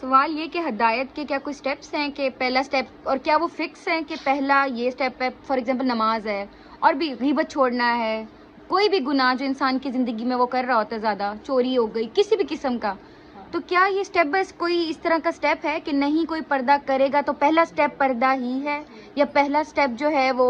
سوال یہ کہ ہدایت کے کیا کوئی سٹیپس ہیں کہ پہلا سٹیپ، اور کیا وہ فکس ہیں کہ پہلا یہ سٹیپ ہے، فار ایگزامپل نماز ہے، اور بھی غیبت چھوڑنا ہے، کوئی بھی گناہ جو انسان کی زندگی میں وہ کر رہا ہوتا ہے، زیادہ چوری ہو گئی کسی بھی قسم کا، تو کیا یہ سٹیپ بس کوئی اس طرح کا سٹیپ ہے کہ نہیں کوئی پردہ کرے گا تو پہلا سٹیپ پردہ ہی ہے، یا پہلا سٹیپ جو ہے وہ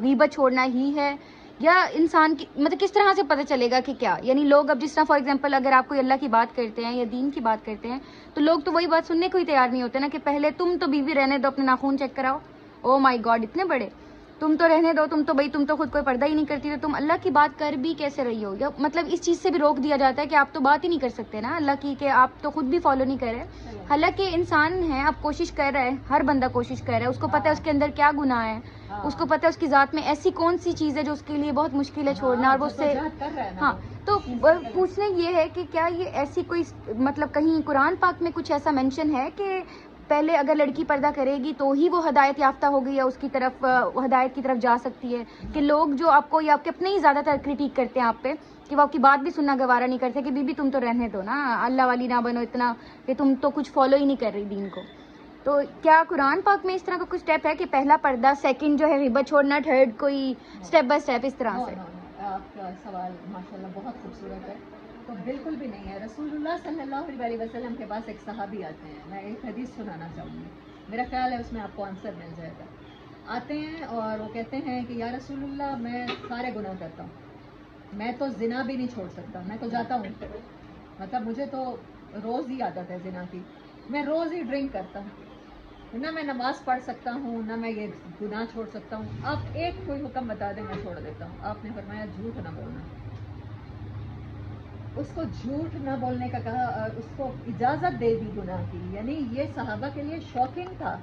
غیبت چھوڑنا ہی ہے، یا انسان کی مطلب کس طرح سے پتہ چلے گا کہ کیا، یعنی لوگ اب جس طرح فار ایگزامپل اگر آپ کوئی اللہ کی بات کرتے ہیں یا دین کی بات کرتے ہیں تو لوگ تو وہی بات سننے کو ہی تیار نہیں ہوتے نا کہ پہلے تم تو بیوی رہنے دو، اپنے ناخون چیک کراؤ، او مائی گاڈ اتنے بڑے، تم تو رہنے دو، تم تو خود کوئی پردہ ہی نہیں کرتی، تو تم اللہ کی بات کر بھی کیسے رہی ہو، یا مطلب اس چیز سے بھی روک دیا جاتا ہے کہ آپ تو بات ہی نہیں کر سکتے نا اللہ کی، کہ آپ تو خود بھی فالو نہیں کر رہے، حالانکہ انسان ہے، آپ کوشش کر رہے ہیں، ہر بندہ کوشش کر رہا ہے، اس کو پتہ ہے اس کے اندر کیا گناہ ہے، اس کو پتہ ہے اس کی ذات میں ایسی کون سی چیز ہے جو اس کے لیے بہت مشکل ہے چھوڑنا، اور وہ اس سے ہاں، تو پوچھنا یہ ہے کہ کیا یہ ایسی کوئی مطلب کہیں قرآن پاک میں کچھ ایسا مینشن ہے کہ پہلے اگر لڑکی پردہ کرے گی تو ہی وہ ہدایت یافتہ ہوگی یا اس کی طرف ہدایت کی طرف جا سکتی ہے، کہ لوگ جو آپ کو یا آپ کے اپنے ہی زیادہ تر کرٹیک کرتے ہیں آپ پہ کہ وہ آپ کی بات بھی سننا گوارا نہیں کرتے کہ بی بی تم تو رہنے دو نا، اللہ والی نہ بنو اتنا کہ تم تو کچھ فالو ہی نہیں کر رہی دین کو، تو کیا قرآن پاک میں اس طرح کا کچھ اسٹیپ ہے کہ پہلا پردہ، سیکنڈ جو ہے غیبت چھوڑنا، تھرڈ کوئی اسٹیپ بائی اسٹیپ اس طرح سے؟ آپ کا سوال ماشاءاللہ بہت خوبصورت ہے، تو بالکل بھی نہیں ہے۔ رسول اللہ صلی اللہ علیہ وسلم کے پاس ایک صحابی آتے ہیں، میں ایک حدیث سنانا چاہوں گی، میرا خیال ہے اس میں آپ کو آنسر مل جائے گا۔ آتے ہیں اور وہ کہتے ہیں کہ یا رسول اللہ میں سارے گناہ کرتا ہوں، میں تو زنا بھی نہیں چھوڑ سکتا، میں تو جاتا ہوں، مطلب مجھے تو روز ہی عادت ہے زنا کی، میں روز ہی ڈرنک کرتا ہوں، نہ میں نماز پڑھ سکتا ہوں، نہ میں یہ گناہ چھوڑ سکتا ہوں، آپ ایک کوئی حکم بتا دیں میں چھوڑ دیتا ہوں۔ آپ نے فرمایا جھوٹ نہ بولنا، اس کو جھوٹ نہ بولنے کا کہا اور اس کو اجازت دے دی گناہ کی، یعنی یہ صحابہ کے لیے شاکنگ تھا۔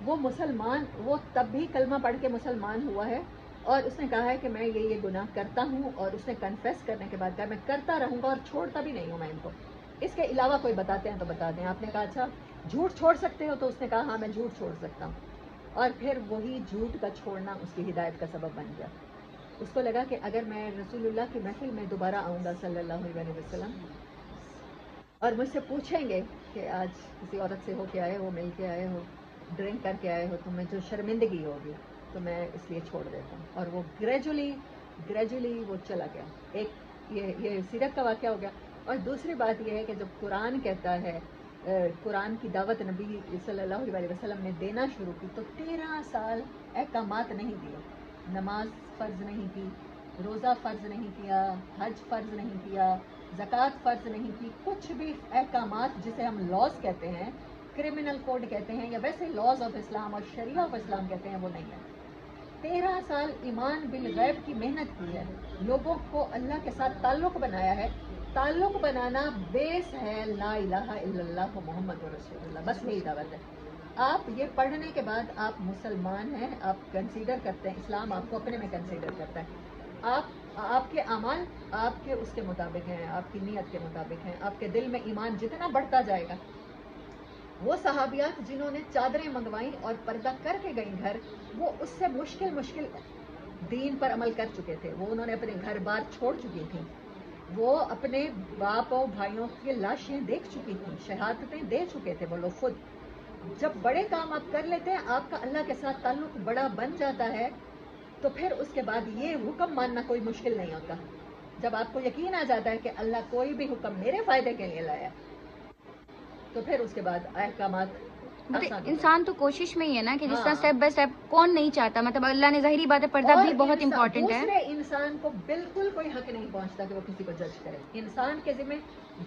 وہ مسلمان، وہ تب بھی کلمہ پڑھ کے مسلمان ہوا ہے، اور اس نے کہا ہے کہ میں یہ گناہ کرتا ہوں، اور اس نے کنفیس کرنے کے بعد کہا میں کرتا رہوں گا اور چھوڑتا بھی نہیں ہوں میں ان کو، اس کے علاوہ کوئی بتاتے ہیں تو بتا دیں۔ آپ نے کہا اچھا جھوٹ چھوڑ سکتے ہو، تو اس نے کہا ہاں میں جھوٹ چھوڑ سکتا ہوں، اور پھر وہی جھوٹ کا چھوڑنا اس کی ہدایت کا سبب بن گیا۔ اس کو لگا کہ اگر میں رسول اللہ کی محفل میں دوبارہ آؤں گا صلی اللہ علیہ وسلم، اور مجھ سے پوچھیں گے کہ آج کسی عورت سے ہو کے آئے ہو، مل کے آئے ہو، ڈرنک کر کے آئے ہو، تو میں جو شرمندگی ہوگی تو میں اس لیے چھوڑ دیتا ہوں، اور وہ گریجولی وہ چلا گیا۔ ایک یہ سیرت کا واقعہ ہو گیا، اور دوسری بات یہ ہے کہ جب قرآن کہتا ہے، قرآن کی دعوت نبی صلی اللہ علیہ وسلم نے دینا شروع کی تو 13 سال احکامات نہیں دیے، نماز فرض نہیں کی، روزہ فرض نہیں کیا، حج فرض نہیں کیا، زکوٰۃ فرض نہیں کی، کچھ بھی احکامات جسے ہم لاز کہتے ہیں، کرمنل کوڈ کہتے ہیں، یا ویسے لاز آف اسلام اور شریعہ آف اسلام کہتے ہیں، وہ نہیں ہے۔ 13 سال ایمان بالغیب کی محنت کی ہے، لوگوں کو اللہ کے ساتھ تعلق بنایا ہے۔ تعلق بنانا بیس ہے لا الہ الا اللہ محمد رسول اللہ، بس یہی دعوت ہے۔ آپ یہ پڑھنے کے بعد آپ مسلمان ہیں، آپ کنسیڈر کرتے ہیں، اسلام آپ کو اپنے میں کنسیڈر کرتا ہے، آپ کے اعمال آپ کے اس کے مطابق ہیں، آپ کی نیت کے مطابق ہیں، آپ کے دل میں ایمان جتنا بڑھتا جائے گا۔ وہ صحابیات جنہوں نے چادریں منگوائیں اور پردہ کر کے گئیں گھر، وہ اس سے مشکل دین پر عمل کر چکے تھے، وہ انہوں نے اپنے گھر بار چھوڑ چکی تھیں، وہ اپنے باپ اور بھائیوں کی لاشیں دیکھ چکی تھیں، شہادتیں دے چکے تھے وہ لوگ خود۔ جب بڑے کام آپ کر لیتے ہیں، آپ کا اللہ کے ساتھ تعلق بڑا بن جاتا ہے، تو پھر اس کے بعد یہ حکم ماننا کوئی مشکل نہیں ہوتا۔ جب آپ کو یقین آ جاتا ہے کہ اللہ کوئی بھی حکم میرے فائدے کے لیے لایا، تو پھر اس کے بعد احکامات مطلب انسان تو کوشش میں ہی ہے نا کہ جس طرح اسٹیپ بائی اسٹیپ کون نہیں چاہتا، مطلب اللہ نے ظاہری بات ہے پردہ بھی بہت امپورٹنٹ ہے۔ دوسرے انسان کو بالکل کوئی حق نہیں پہنچتا کہ وہ کسی کو جج کرے۔ انسان کے ذمہ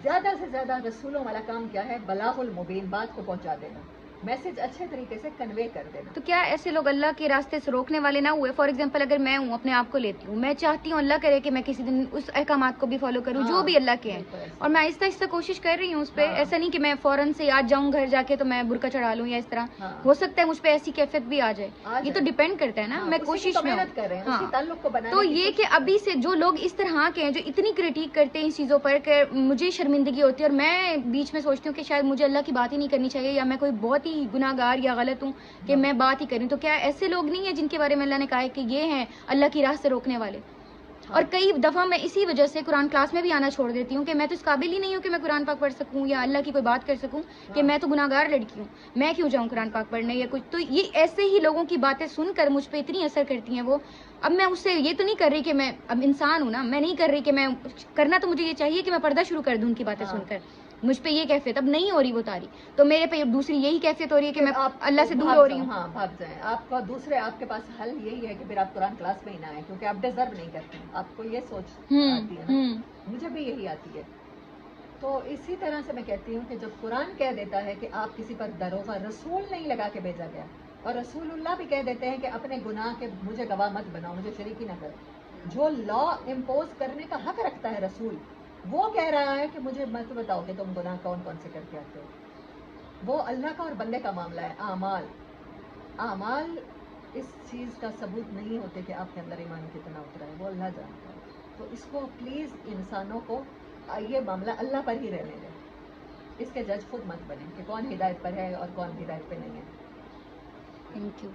زیادہ سے زیادہ رسولوں والا کام کیا ہے؟ بلاغ المبین، بات کو پہنچا دینا، میسج اچھے طریقے سے کنوے کر دینا۔ تو کیا ایسے لوگ اللہ کے راستے سے روکنے والے نہ ہوئے؟ فار ایگزامپل اگر میں ہوں، اپنے آپ کو لیتی ہوں، میں چاہتی ہوں اللہ کرے کہ میں کسی دن اس احکامات کو بھی فالو کروں جو بھی اللہ کے ہیں، اور میں آہستہ آہستہ کوشش کر رہی ہوں اس پہ، ایسا نہیں کہ میں فوراً سے آج جاؤں گھر جا کے تو میں برقع چڑھا لوں یا اس طرح، ہو سکتا ہے مجھ پہ ایسی کیفیت بھی آ جائے، یہ تو ڈیپینڈ کرتا ہے نا، میں کوشش میں ہوں۔ تو یہ کہ ابھی سے جو لوگ اس طرح کے ہیں جو اتنی کرٹیک کرتے ہیں اس چیزوں پر کہ مجھے شرمندگی ہوتی ہے، اور میں بیچ میں سوچتی ہوں کہ شاید مجھے اللہ کی بات ہی نہیں کرنی چاہیے، یا میں کوئی بہت ہی گناہ گار یا غلط ہوں کہ میں بات ہی کروں، تو کیا ایسے لوگ نہیں ہیں جن کے بارے میں اللہ نے کہا ہے کہ یہ ہیں اللہ کی راہ سے روکنے والے؟ اور کئی دفعہ میں اسی وجہ سے قرآن کلاس میں بھی آنا چھوڑ دیتی ہوں کہ میں تو اس قابل ہی نہیں ہوں کہ میں قرآن پاک پڑھ سکوں یا اللہ کی کوئی بات کر سکوں کہ میں تو گناہ گار لڑکی ہوں, میں کیوں جاؤں قرآن پاک پڑھنے یا کچھ. تو یہ ایسے ہی لوگوں کی باتیں سن کر مجھ پہ اتنی اثر کرتی ہیں وہ. اب میں اس سے یہ تو نہیں کر رہی کہ میں اب انسان ہوں نا, میں نہیں کر رہی کہ میں کرنا تو مجھے یہ چاہیے کہ میں پردہ شروع کر دوں ان کی باتیں سن کر. مجھ پہ یہ کیفیت اب نہیں ہو رہی وہ تاری, تو میرے پہ دوسری یہی کیفیت ہو رہی ہے کہ میں اللہ سے دور ہو رہی ہوں. ہاں بھاگ جائیں آپ کا. دوسرے آپ کے پاس حل یہی ہے کہ پھر آپ قرآن کلاس میں ہی نہ آئیں, کیونکہ آپ ڈیزرو نہیں کرتے. آپ کو یہ سوچ آتی ہے نا, مجھے بھی یہی آتی ہے. تو اسی طرح سے میں کہتی ہوں کہ جب قرآن کہہ دیتا ہے کہ آپ کسی پر دروغہ, رسول نہیں لگا کے بھیجا گیا, اور رسول اللہ بھی کہہ دیتے ہیں کہ اپنے گناہ کے مجھے گواہ مت بناؤ, مجھے شریکی نہ کرو. جو لا امپوز کرنے کا حق رکھتا ہے رسول, وہ کہہ رہا ہے کہ مجھے مت بتاؤ کہ تم گناہ کون کون سے کر کے آتے ہو. وہ اللہ کا اور بندے کا معاملہ ہے. اعمال اس چیز کا ثبوت نہیں ہوتے کہ آپ کے اندر ایمان کتنا اترا ہے, وہ اللہ جانتا ہے. تو اس کو پلیز انسانوں کو یہ معاملہ اللہ پر ہی رہنے دیں. اس کے جج خود مت بنیں کہ کون ہدایت پر ہے اور کون ہدایت پہ نہیں ہے. Thank you.